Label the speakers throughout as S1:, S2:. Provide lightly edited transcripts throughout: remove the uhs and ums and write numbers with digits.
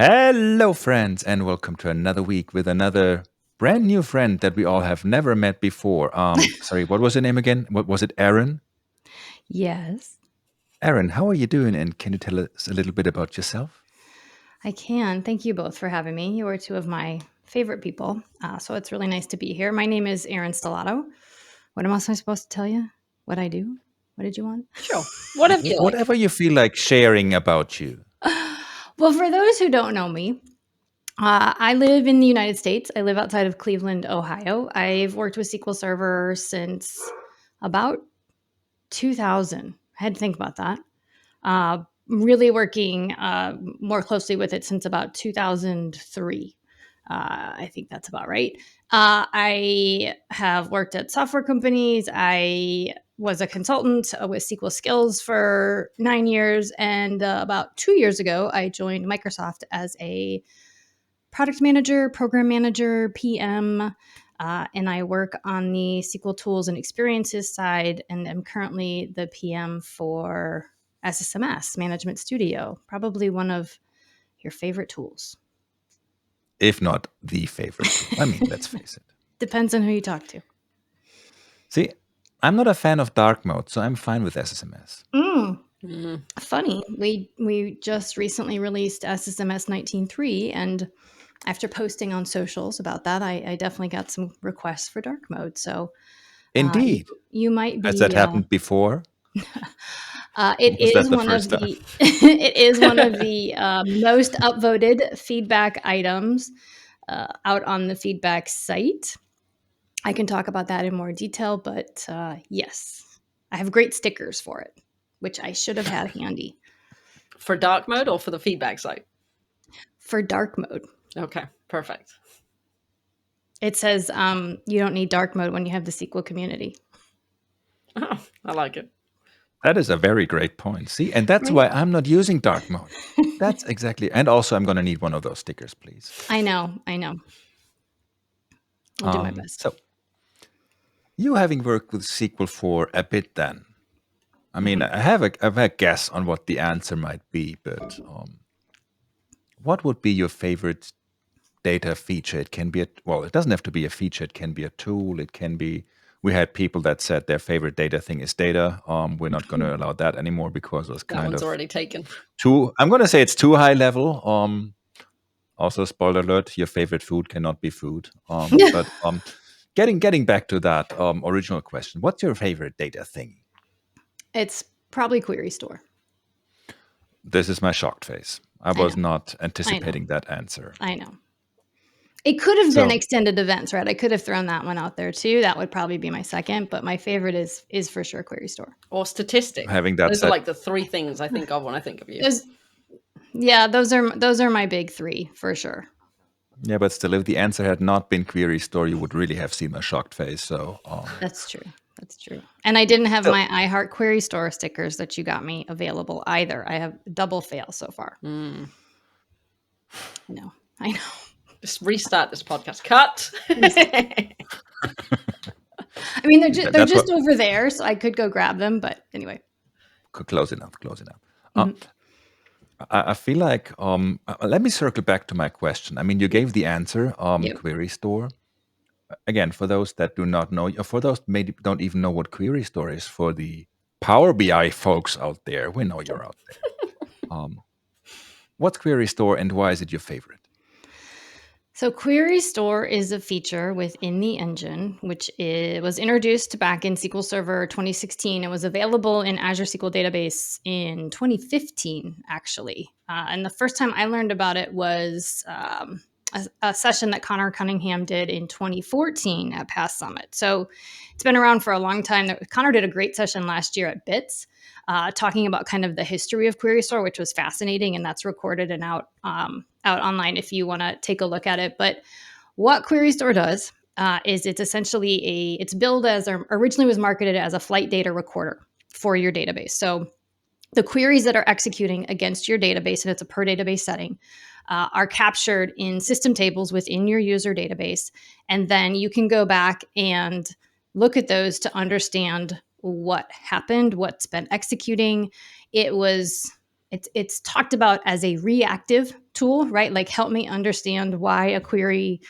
S1: Hello, friends, and welcome to another week with another brand new friend that we all have never met before. Sorry, what was her name again? What was it, Erin?
S2: Yes,
S1: Erin, how are you doing? And can you tell us a little bit about yourself?
S2: I can. Thank you both for having me. You are two of my favorite people. So it's really nice to be here. My name is Erin Stellato. What else am I supposed to tell you? What I do? What did you want?
S3: Sure. Whatever you like.
S1: Whatever you feel like sharing about you.
S2: Well, for those who don't know me, I live in the United States. I live outside of Cleveland, Ohio. I've worked with SQL Server since about 2000. I had to think about that. Really working more closely with it since about 2003. I think that's about right. I have worked at software companies. I was a consultant with SQL Skills for 9 years. And about 2 years ago, I joined Microsoft as a product manager, program manager, PM. And I work on the SQL tools and experiences side. And I'm currently the PM for SSMS, Management Studio, probably one of your favorite tools.
S1: If not the favorite tool. I mean, let's face it.
S2: Depends on who you talk to.
S1: See, I'm not a fan of dark mode, so I'm fine with SSMS.
S2: Funny. We just recently released SSMS 19.3, and after posting on socials about that, I definitely got some requests for dark mode. So
S1: Indeed.
S2: you might be.
S1: Has that happened before?
S2: It
S1: Was that
S2: is
S1: the
S2: one
S1: first
S2: of
S1: time?
S2: the it is one of the most upvoted feedback items out on the feedback site. I can talk about that in more detail, but yes, I have great stickers for it, which I should have had handy.
S3: For dark mode or for the feedback site?
S2: For dark mode.
S3: Okay, perfect.
S2: It says you don't need dark mode when you have the SQL community.
S3: Oh, I like it.
S1: That is a very great point. See, and that's
S2: Right.
S1: why I'm not using dark mode. That's exactly. And also, I'm going to need one of those stickers, please.
S2: I know. I'll do my best.
S1: So, you having worked with SQL for a bit then, I mean, I have a guess on what the answer might be, but what would be your favorite data feature? It can be it doesn't have to be a feature. It can be a tool. It can be. We had people that said their favorite data thing is data. We're not going to allow that anymore because it was
S3: That
S1: kind
S3: one's
S1: of
S3: already taken.
S1: too. I'm going to say it's too high level. Also, spoiler alert: your favorite food cannot be food. But getting back to that original question, what's your favorite data thing?
S2: It's probably Query Store.
S1: This is my shocked face. I was not anticipating that answer.
S2: I know. It could have been extended events, right? I could have thrown that one out there too. That would probably be my second, but my favorite is for sure Query Store.
S3: Or statistics.
S1: Having that
S3: Those
S1: said,
S3: are like the three things I think of when I think of you.
S2: Those are my big three for sure.
S1: Yeah, but still, if the answer had not been Query Store, you would really have seen my shocked face. So
S2: That's true. And I didn't have my iHeart Query Store stickers that you got me available either. I have double fail so far. I know.
S3: Just restart this podcast. Cut.
S2: I mean, they're just over there, so I could go grab them. But anyway,
S1: close enough. I feel like let me circle back to my question. I mean, you gave the answer, Query Store. Again, for those that do not know, or for those maybe don't even know what Query Store is, for the Power BI folks out there, we know you're out there. What's Query Store and why is it your favorite?
S2: So Query Store is a feature within the engine, which was introduced back in SQL Server 2016. It was available in Azure SQL Database in 2015, actually. And the first time I learned about it was a session that Connor Cunningham did in 2014 at Past Summit. So it's been around for a long time. Connor did a great session last year at BITS, talking about kind of the history of Query Store, which was fascinating, and that's recorded and out online if you want to take a look at it. But what Query Store does is it's essentially it's billed as, or originally was marketed as, a flight data recorder for your database. So the queries that are executing against your database, and it's a per database setting, are captured in system tables within your user database. And then you can go back and look at those to understand what happened, what's been executing. It's talked about as a reactive tool, right? Like help me understand why a query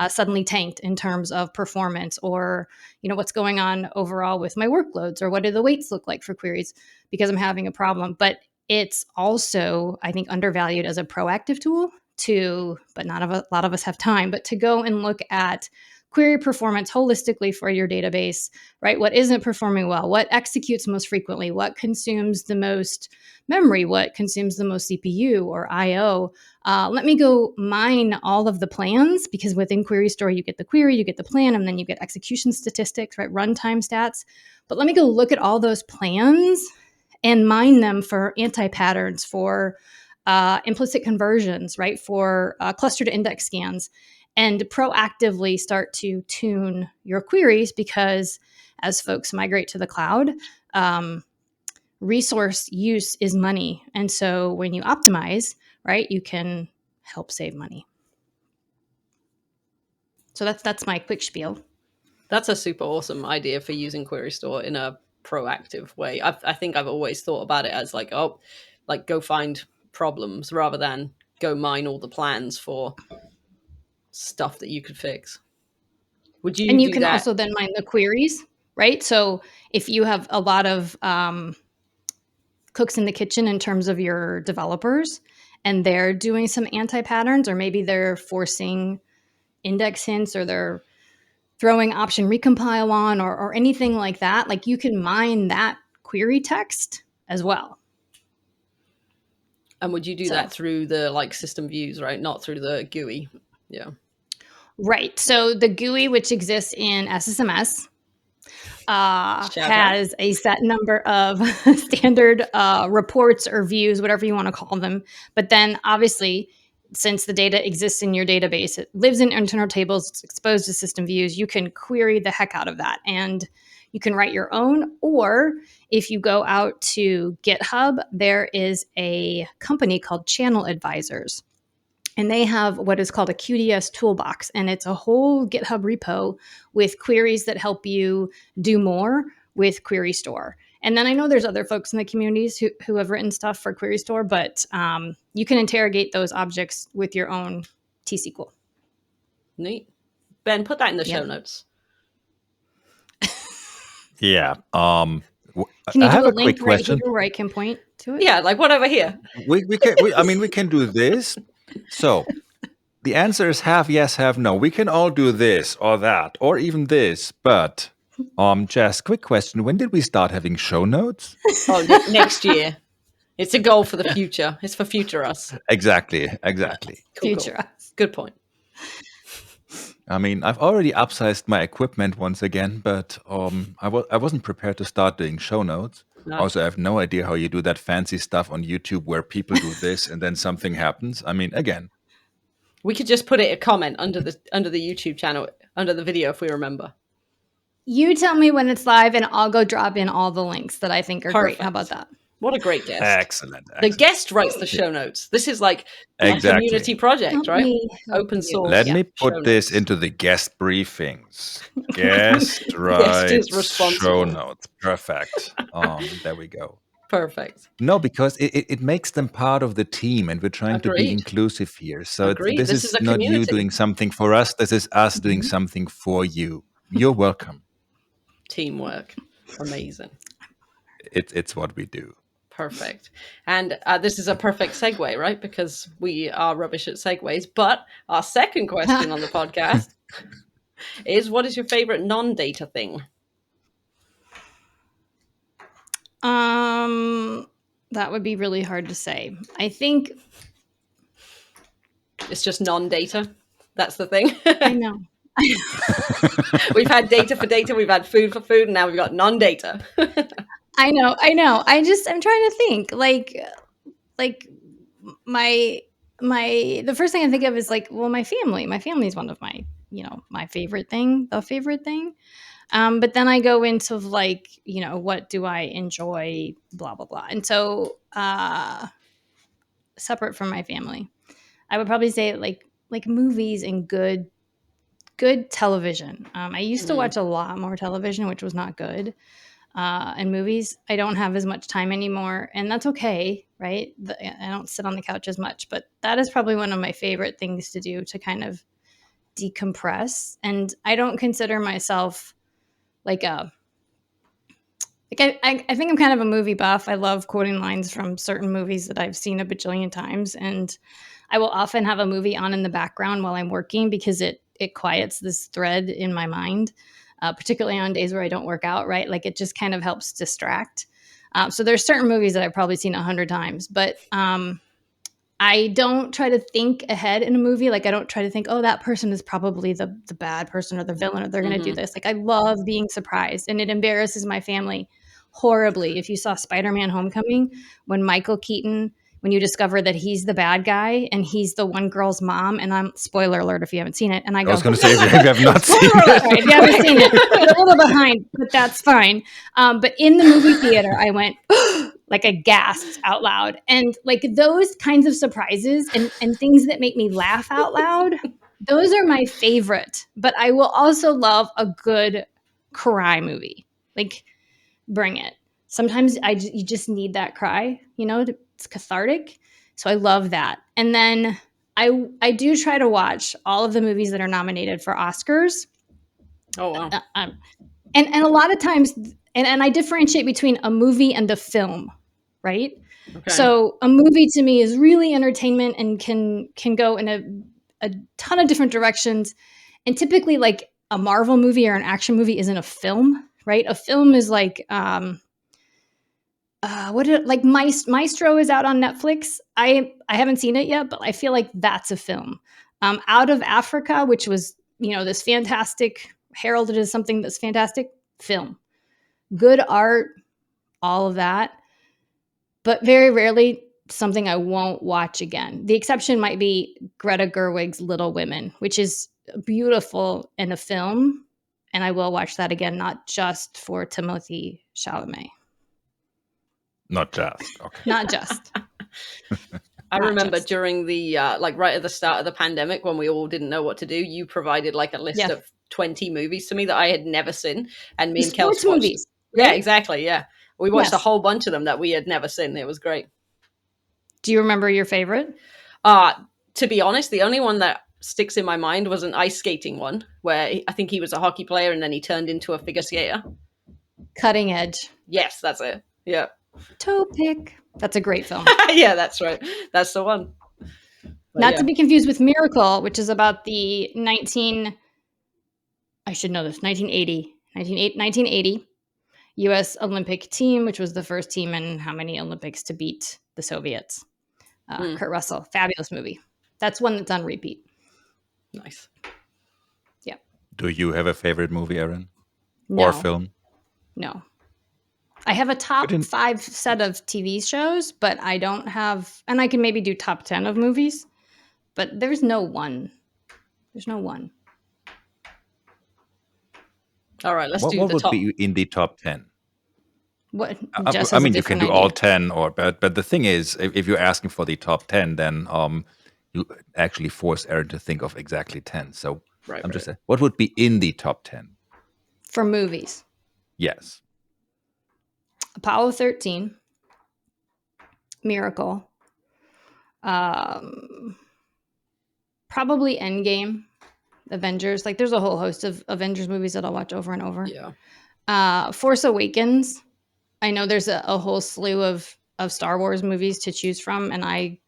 S2: suddenly tanked in terms of performance, or what's going on overall with my workloads, or what do the weights look like for queries because I'm having a problem. But it's also, I think, undervalued as a proactive tool but not a lot of us have time, but to go and look at query performance holistically for your database, right? What isn't performing well? What executes most frequently? What consumes the most memory? What consumes the most CPU or IO? Let me go mine all of the plans, because within Query Store, you get the query, you get the plan, and then you get execution statistics, right? Runtime stats. But let me go look at all those plans and mine them for anti-patterns, for implicit conversions, right? For clustered index scans, and proactively start to tune your queries, because as folks migrate to the cloud, resource use is money. And so when you optimize, right, you can help save money. So that's my quick spiel.
S3: That's a super awesome idea for using Query Store in a proactive way. I think I've always thought about it as like, go find problems rather than go mine all the plans for stuff that you could fix. Would you
S2: And you
S3: do
S2: can
S3: that?
S2: also then mine the queries, right? So if you have a lot of cooks in the kitchen in terms of your developers, and they're doing some anti-patterns, or maybe they're forcing index hints, or they're throwing option recompile on, or anything like that, like you can mine that query text as well.
S3: And would you do that through the system views, right? Not through the GUI. Yeah.
S2: Right. So the GUI, which exists in SSMS, has a set number of standard reports or views, whatever you want to call them. But then obviously, since the data exists in your database, it lives in internal tables, it's exposed to system views, you can query the heck out of that. And you can write your own, or if you go out to GitHub, there is a company called Channel Advisors. And they have what is called a QDS toolbox. And it's a whole GitHub repo with queries that help you do more with Query Store. And then I know there's other folks in the communities who have written stuff for Query Store, but you can interrogate those objects with your own T-SQL.
S3: Neat. Ben, put that in the show notes.
S1: Yeah.
S2: Can you
S1: I have
S2: do a
S1: a quick
S2: link right
S1: question
S2: here where I can point to it?
S3: Yeah, like what over here?
S1: we can do this. So the answer is half yes, half no. We can all do this or that or even this, but Jess, quick question. When did we start having show notes?
S3: Oh, next year. It's a goal for the future. It's for future us.
S1: Exactly.
S3: Cool.
S2: Us.
S3: Good point.
S1: I mean, I've already upsized my equipment once again, but I wasn't prepared to start doing show notes.
S3: No.
S1: Also, I have no idea how you do that fancy stuff on YouTube where people do this and then something happens. I mean, again,
S3: we could just put it a comment under the YouTube channel, under the video, if we remember.
S2: You tell me when it's live, and I'll go drop in all the links that I think are great. How about that?
S3: What a great guest.
S1: Excellent.
S3: The guest writes the show notes. This is like a community project, right? Open source.
S1: Let me put this into the guest briefings. Guest writes show notes. Perfect. There we go.
S3: Perfect.
S1: No, because it makes them part of the team, and we're trying to be inclusive here. So this is not you doing something for us. This is us doing something for you. You're welcome.
S3: Teamwork. Amazing.
S1: It's what we do.
S3: Perfect. And this is a perfect segue, right? Because we are rubbish at segues. But our second question on the podcast is, what is your favorite non-data thing?
S2: That would be really hard to say. I think
S3: it's just non-data. That's the thing.
S2: I know.
S3: We've had data for data, we've had food for food, and now we've got non-data.
S2: I know. I'm trying to think. Like the first thing I think of is my family. My family is one of my, my favorite thing, the favorite thing. But then I go into what do I enjoy, blah, blah, blah. And so separate from my family, I would probably say like movies and good television. I used to watch a lot more television, which was not good. and movies. I don't have as much time anymore, and that's okay, right? I don't sit on the couch as much, but that is probably one of my favorite things to do to kind of decompress. And I don't consider myself like a I think I'm kind of a movie buff. I love quoting lines from certain movies that I've seen a bajillion times, and I will often have a movie on in the background while I'm working because it quiets this thread in my mind, particularly on days where I don't work out. Right, like it just kind of helps distract. So there's certain movies that I've probably seen 100 times, but I don't try to think ahead in a movie. Like I don't try to think, oh, that person is probably the bad person or the villain, or they're going to do
S3: Mm-hmm.
S2: this. Like I love being surprised, and it embarrasses my family horribly. If you saw Spider-Man: Homecoming, when Michael Keaton, when you discover that he's the bad guy and he's the one girl's mom, and I'm spoiler alert if you haven't seen it, and I
S1: I was
S2: go,
S1: going to say, if you have not seen
S3: Spoiler alert.
S2: sorry, if
S1: it.
S2: you haven't seen it, you're a little behind, but that's fine. But in the movie theater, I went like I gasped out loud, and like those kinds of surprises and things that make me laugh out loud. Those are my favorite. But I will also love a good cry movie. Like bring it. Sometimes you just need that cry. It's cathartic. So I love that. And then I do try to watch all of the movies that are nominated for Oscars.
S3: Oh wow.
S2: And a lot of times, and I differentiate between a movie and a film, right?
S3: Okay.
S2: So a movie to me is really entertainment and can go in a ton of different directions. And typically, like a Marvel movie or an action movie isn't a film, right? A film is like like Maestro is out on Netflix. I haven't seen it yet, but I feel like that's a film. Out of Africa, which was this fantastic, heralded as something that's fantastic, film, good art, all of that, but very rarely something I won't watch again. The exception might be Greta Gerwig's Little Women, which is beautiful in a film, and I will watch that again, not just for Timothée Chalamet.
S1: Not just. Okay.
S2: Not just.
S3: I
S2: Not
S3: remember
S2: just.
S3: during the like right at the start of the pandemic when we all didn't know what to do, you provided like a list
S2: Yeah.
S3: of 20 movies to me that I had never seen, and me
S2: The
S3: and Kels
S2: sports
S3: watched.
S2: movies,
S3: Yeah,
S2: right?
S3: exactly. Yeah, we watched a
S2: Yes.
S3: whole bunch of them that we had never seen. It was great.
S2: Do you remember your favorite?
S3: Uh to be honest, the only one that sticks in my mind was an ice skating one where I think he was a hockey player and then he turned into a figure skater.
S2: Cutting Edge.
S3: Yes, that's it. Yeah.
S2: Toe pick. That's a great film.
S3: Yeah, that's right. That's the one. But
S2: Not
S3: yeah.
S2: to be confused with Miracle, which is about the 19 I should know this, 1980 US Olympic team, which was the first team in how many Olympics to beat the Soviets.
S3: Mm,
S2: Kurt Russell, fabulous movie. That's one that's on repeat.
S3: nice.
S2: Yeah.
S1: Do you have a favorite movie, Erin? Or
S2: No,
S1: film?
S2: no. I have a
S1: We
S2: top
S1: didn't.
S2: 5 set of TV shows, but I don't have, and I can maybe do top 10 of movies, but there's no one. There's no one.
S3: All right, let's
S1: What
S3: do
S1: what
S3: the
S1: would
S3: top.
S1: be in the top 10?
S2: What
S1: I,
S2: Jess
S1: I
S2: has a
S1: mean, you can
S2: different
S1: do all
S2: idea.
S1: 10, but the thing is, if you're asking for the top 10, then you actually force Erin to think of exactly 10. So
S3: Right,
S1: I'm
S3: right.
S1: just saying, what would be in the top 10?
S2: For movies,
S1: Yes.
S2: Apollo 13, Miracle, um, probably Endgame, Avengers. Like there's a whole host of Avengers movies that I'll watch over and over.
S3: Yeah.
S2: Force Awakens. I know there's a whole slew of Star Wars movies to choose from, and I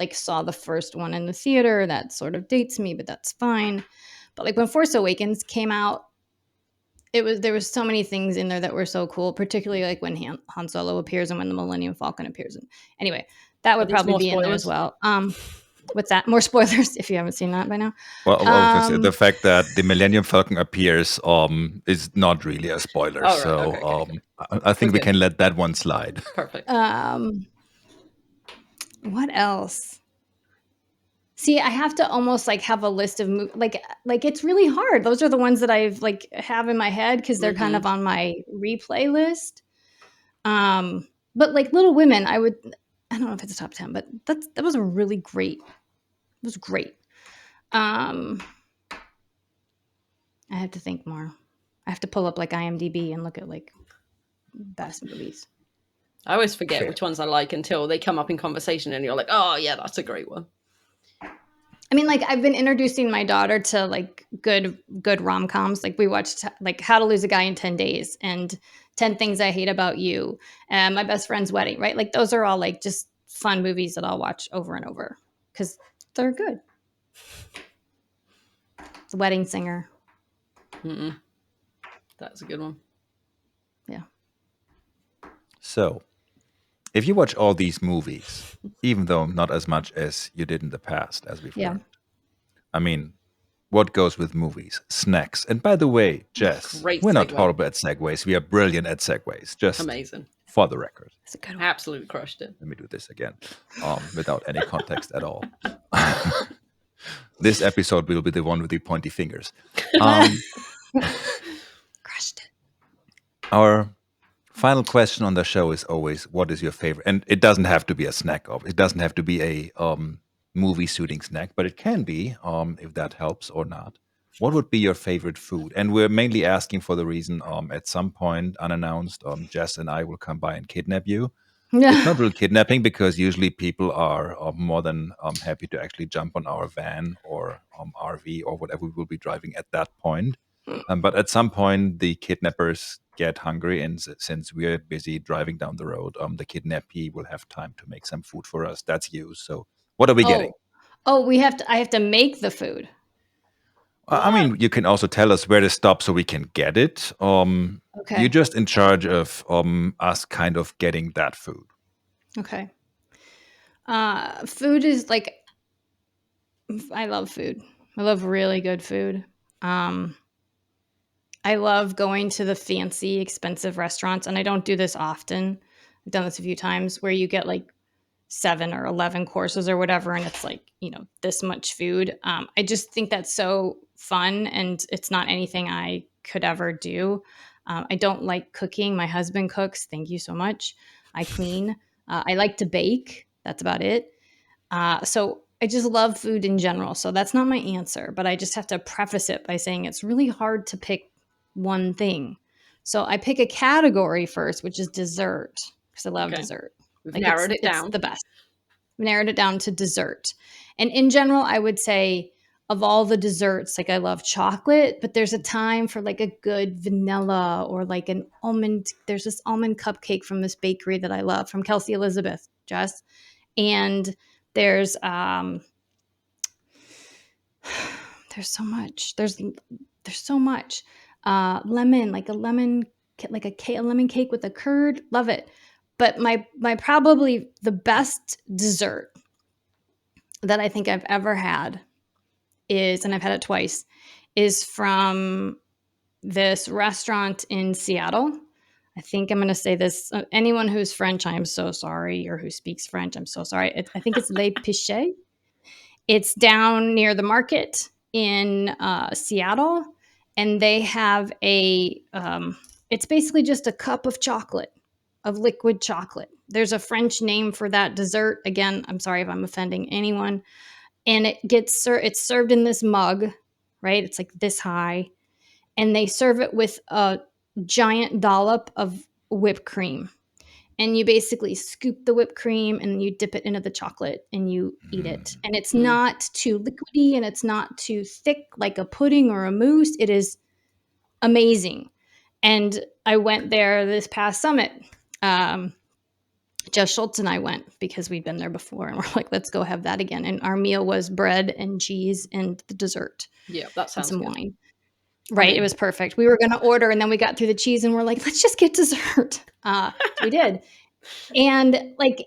S2: like saw the first one in the theater. That sort of dates me, but that's fine. But like when Force Awakens came out, there was so many things in there that were so cool, particularly like when Han Solo appears and when the Millennium Falcon appears. And anyway, that
S3: Are
S2: would
S3: these
S2: probably
S3: more
S2: be in there as
S3: spoilers?
S2: well. What's that? More spoilers if you haven't seen that by now.
S1: Well, obviously, the
S2: Um,
S1: fact that the Millennium Falcon appears is not really a spoiler.
S3: Oh, right.
S1: So
S3: Okay, okay, okay.
S1: I
S3: We're
S1: think we
S3: good.
S1: can let that one slide.
S3: Perfect.
S2: what else? See, I have to almost like have a list of like it's really hard. Those are the ones that I've like have in my head because they're kind
S3: Mm-hmm.
S2: of on my replay list. But like Little Women, I don't know if it's a top 10, but that was a really great. It was great. Um, I have to think more. I have to pull up like IMDb and look at like best movies.
S3: I always forget
S1: Fair.
S3: which ones I like until they come up in conversation, and you're like, "Oh yeah, that's a great one."
S2: I mean, like I've been introducing my daughter to like good rom-coms. Like we watched like How to Lose a Guy in 10 Days and 10 Things I Hate About You and My Best Friend's Wedding, right? Like those are all like just fun movies that I'll watch over and over because they're good. The Wedding Singer.
S3: Mm-mm. That's a good one.
S2: Yeah.
S1: So, if you watch all these movies, even though not as much as you did in the past, as we've
S2: Yeah.
S1: learned, I mean, what goes with movies? Snacks. And by the way, Jess,
S3: Great
S1: we're not
S3: segue.
S1: horrible at segues. We are brilliant at segues. Just
S3: Amazing.
S1: for the record.
S2: It's a good one.
S3: Absolutely crushed it.
S1: Let me do this again, without any context at all. This episode will be the one with the pointy fingers.
S2: Crushed it.
S1: Our final question on the show is always, what is your favorite? And it doesn't have to be a snack. It doesn't have to be a movie suiting snack, but it can be, if that helps or not. What would be your favorite food? And we're mainly asking for the reason, at some point, unannounced, Jess and I will come by and kidnap you. It's not real kidnapping because usually people are more than happy to actually jump on our van or RV or whatever we will be driving at that point. But at some point, the kidnappers get hungry, and since we're busy driving down the road, the kidnappee will have time to make some food for us. That's you. So, what are we getting?
S2: We have to. I have to make the food.
S1: I mean, you can also tell us where to stop so we can get it.
S2: Okay.
S1: You're just in charge of us kind of getting that food.
S2: Okay. Food is like, I love food. I love really good food. I love going to the fancy, expensive restaurants, and I don't do this often. I've done this a few times where you get like 7 or 11 courses or whatever, and it's like, this much food. I just think that's so fun, and it's not anything I could ever do. I don't like cooking. My husband cooks. Thank you so much. I clean. I like to bake. That's about it. So I just love food in general. So that's not my answer, but I just have to preface it by saying it's really hard to pick one thing. So I pick a category first, which is dessert, because I love dessert.
S3: We've
S2: Like
S3: narrowed it down.
S2: It's the best. Narrowed it down to dessert. And in general, I would say of all the desserts, like I love chocolate, but there's a time for like a good vanilla or like an almond. There's this almond cupcake from this bakery that I love from Kelsey Elizabeth, Jess. And there's so much. There's so much. Lemon, like a lemon cake with a curd. Love it. But my probably the best dessert that I think I've ever had is, and I've had it twice, is from this restaurant in Seattle. I think I'm going to say this. Anyone who's French, I'm so sorry, or who speaks French, I'm so sorry. I think it's Le Pichet. It's down near the market in Seattle, and they have it's basically just a cup of chocolate, of liquid chocolate. There's a French name for that dessert. Again, I'm sorry if I'm offending anyone. And it's served in this mug, right? It's like this high, and they serve it with a giant dollop of whipped cream. And you basically scoop the whipped cream and you dip it into the chocolate and you eat it. And it's not too liquidy and it's not too thick like a pudding or a mousse. It is amazing. And I went there this past summit. Jess Schultz and I went because we'd been there before, and we're like, let's go have that again. And our meal was bread and cheese and the dessert.
S3: Yeah, that sounds
S2: and some
S3: good.
S2: wine. Right. It was perfect. We were going to order, and then we got through the cheese and we're like, let's just get dessert. We did. And like,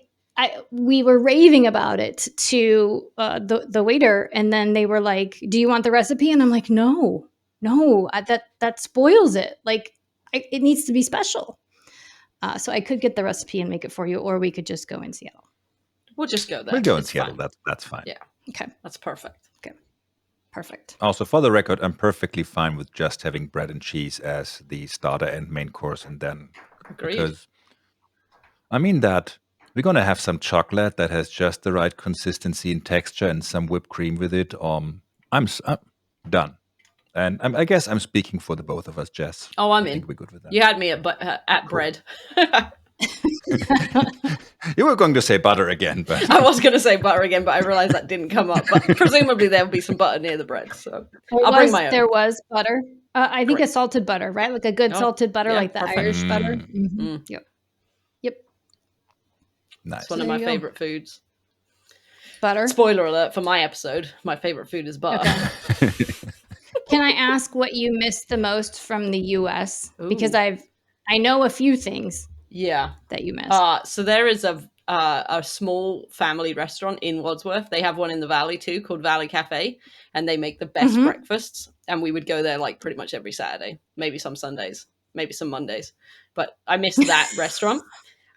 S2: we were raving about it to the waiter. And then they were like, do you want the recipe? And I'm like, no, that spoils it. Like it needs to be special. So I could get the recipe and make it for you, or we could just go in Seattle.
S3: We'll just go there.
S1: We'll go in
S3: It's
S1: Seattle.
S3: fine.
S1: That's fine.
S3: Yeah.
S2: Okay.
S3: That's perfect.
S2: Okay. Perfect.
S1: Also, for the record, I'm perfectly fine with just having bread and cheese as the starter and main course, and then
S3: Agreed.
S1: because I mean that we're gonna have some chocolate that has just the right consistency and texture, and some whipped cream with it. I'm done. And I guess I'm speaking for the both of us, Jess.
S3: Oh, I'm
S1: I
S3: in.
S1: think we're good with that.
S3: You had me at
S1: Cool.
S3: bread.
S1: You were going to say butter again, but
S3: I was going to say butter again, but I realized that didn't come up. But presumably there will be some butter near the bread, so I'll bring my own.
S2: There was butter. I think
S3: Great.
S2: a salted butter, right? Like a good
S3: Oh,
S2: salted butter,
S3: yeah,
S2: like the
S3: perfect.
S2: Irish butter.
S1: Mm.
S2: Yep. Yep.
S1: nice.
S3: It's one of
S2: There
S3: my
S2: you go.
S3: favorite foods.
S2: Butter.
S3: Spoiler alert for my episode: my favorite food is butter.
S2: Okay. Can I ask what you missed the most from the U.S.? Because
S3: Ooh.
S2: I know a few things
S3: Yeah.
S2: that you missed.
S3: So there is a small family restaurant in Wadsworth. They have one in the Valley too, called Valley Cafe, and they make the best breakfasts. And we would go there like pretty much every Saturday, maybe some Sundays, maybe some Mondays. But I missed that restaurant.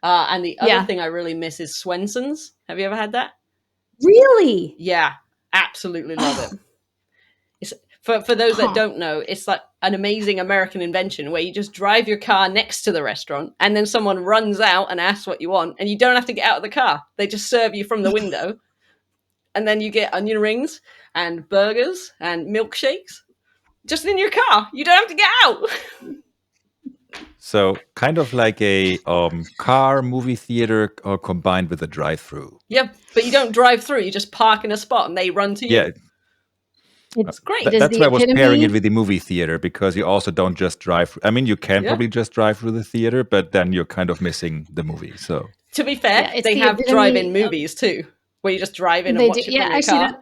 S3: And the other thing I really miss is Swenson's. Have you ever had that?
S2: Really?
S3: Yeah, absolutely love it. It's, for those that don't know, it's like an amazing American invention where you just drive your car next to the restaurant and then someone runs out and asks what you want and you don't have to get out of the car. They just serve you from the window. And then you get onion rings and burgers and milkshakes just in your car. You don't have to get out.
S1: So kind of like a car movie theater combined with a drive-through.
S3: Yep, but you don't drive through. You just park in a spot and they run to you.
S1: Yeah,
S3: It's great.
S1: that's why I was pairing it with the movie theater, because you also don't just drive. I mean, you can probably just drive through the theater, but then you're kind of missing the movie. So
S3: to be fair, they have drive-in movies too, where you just drive in and watch it from your car.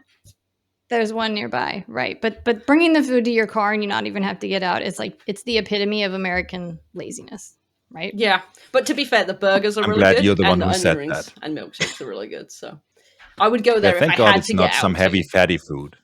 S2: There's one nearby, right? But bringing the food to your car and you not even have to get out, it's the epitome of American laziness, right?
S3: Yeah, but to be fair, the burgers are really
S1: glad
S3: good,
S1: you're the one
S3: and
S1: who
S3: the
S1: said
S3: onion rings
S1: that.
S3: and milkshakes are really good. So I would go there if
S1: thank
S3: I
S1: God
S3: had
S1: it's
S3: to
S1: not
S3: get
S1: some
S3: out
S1: heavy
S3: too.
S1: fatty food.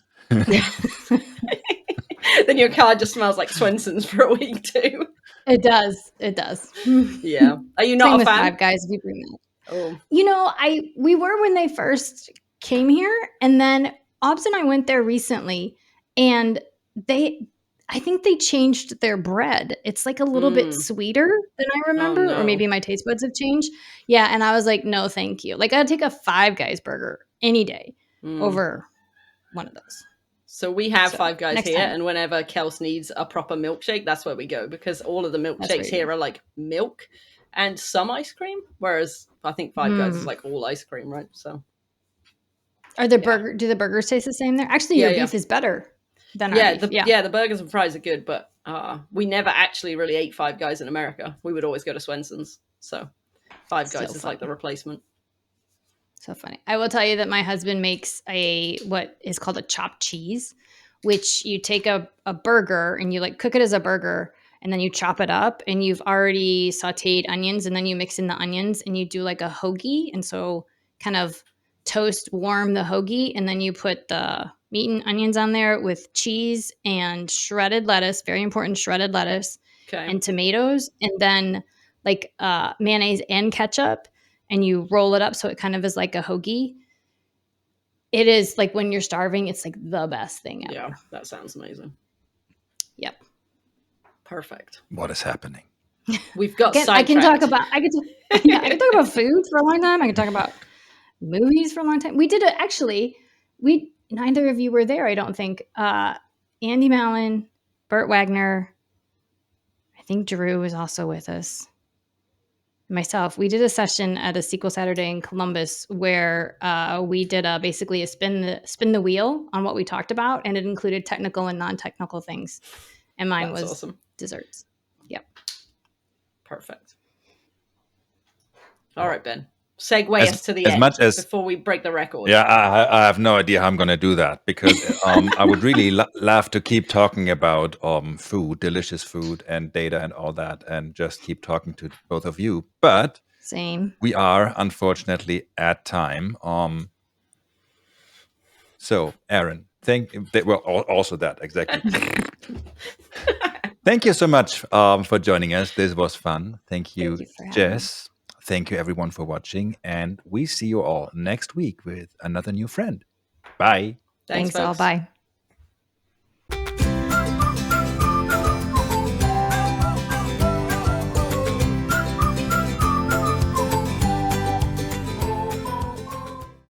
S3: Then your car just smells like Swenson's for a week too.
S2: It does. It does.
S3: Yeah. Are you not
S2: Same
S3: a
S2: with
S3: fan?
S2: Five Guys. If you bring that.
S3: Oh.
S2: You know, we were when they first came here, and then Obs and I went there recently, and I think they changed their bread. It's like a little bit sweeter than I remember, or maybe my taste buds have changed. Yeah, and I was like, no, thank you. Like, I'd take a Five Guys burger any day over one of those.
S3: So we have Five Guys here, and whenever Kels needs a proper milkshake, that's where we go, because all of the milkshakes here are like milk and some ice cream, whereas I think Five Guys is like all ice cream, right? So
S2: are the do the burgers taste the same there? Actually, your beef is better than our beef.
S3: The burgers and fries are good, but we never actually really ate Five Guys in America. We would always go to Swenson's, so Five Guys is like the replacement.
S2: So funny. I will tell you that my husband makes what is called a chopped cheese, which you take a burger and you like cook it as a burger, and then you chop it up, and you've already sauteed onions, and then you mix in the onions and you do like a hoagie. And so kind of toast warm the hoagie, and then you put the meat and onions on there with cheese and shredded lettuce, very important, shredded lettuce, and tomatoes, and then like mayonnaise and ketchup, and you roll it up so it kind of is like a hoagie. It is like when you're starving, it's like the best thing ever.
S3: Yeah, that sounds amazing.
S2: Yep.
S3: Perfect.
S1: What is happening?
S3: We've got
S2: I can talk about food for a long time. I can talk about movies for a long time. We did neither of you were there, I don't think. Andy Mallon, Burt Wagner, I think Drew was also with us. Myself, we did a session at a Sequel Saturday in Columbus where we did basically a spin the wheel on what we talked about, and it included technical and non-technical things. And mine was awesome. Desserts. Yep.
S3: Perfect. All right, Ben. Segue us to the end before we break the record.
S1: Yeah, I have no idea how I'm going to do that, because I would really love to keep talking about food, delicious food, and data and all that, and just keep talking to both of you. But we are unfortunately at time. So, Erin, also that exactly. Thank you so much for joining us. This was fun. Thank you Jess. Thank you, everyone, for watching. And we see you all next week with another new friend. Bye.
S2: Thanks all. Bye.